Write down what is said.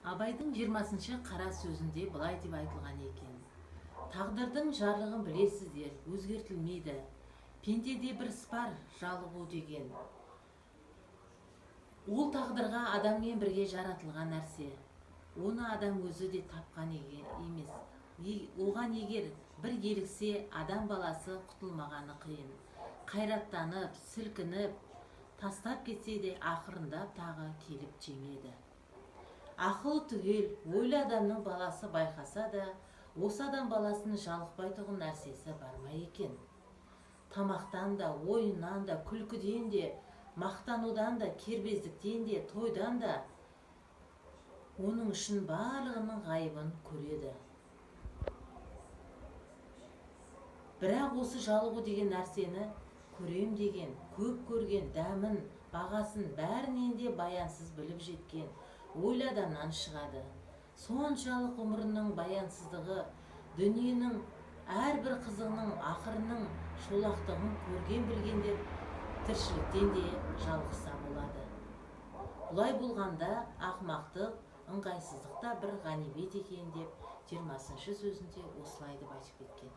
Абайдың 20-шы қара сөзінде былай деп айтылған екен. Тағдырдың жарлығын білесіздер, өзгертілмейді. Пендеде бір іс бар, жалығу деген. Ол тағдырға адаммен бірге жаратылған нәрсе. Оны адам өзі де тапқан емес. Оған егер бір еліксе, адам баласы құтылмағаны қиын. Қайраттанып, сілкініп, тастап кетсе де ақырындап тағы келіп жеңеді. Ақыл түгел, ойлы адамның баласы байқаса да, осы адам баласының жалықпай тұғын нәрсесі бар ма екен? Тамақтан да, ойыннан да, күлкіден де, мақтанудан да, кербездіктен де, тойдан да оның үшін барлығының ғайыбын көреді. Бірақ осы жалығу деген нәрсені көрем деген, көп көрген, дәмін, бағасын бәрінен де баянсыз біліп жеткен ойлы адамнан шығады. Соншалық ғұмырының баянсыздығы, дүниенің әрбір қызығының ақырының шолақтығын көрген білгендер тіршіліктен де жалықса болады. Бұлай болғанда ақымақтық, ыңғайсыздық та бір ғанибет екен деп 20-шы сөзінде осылай деп айтып кеткен.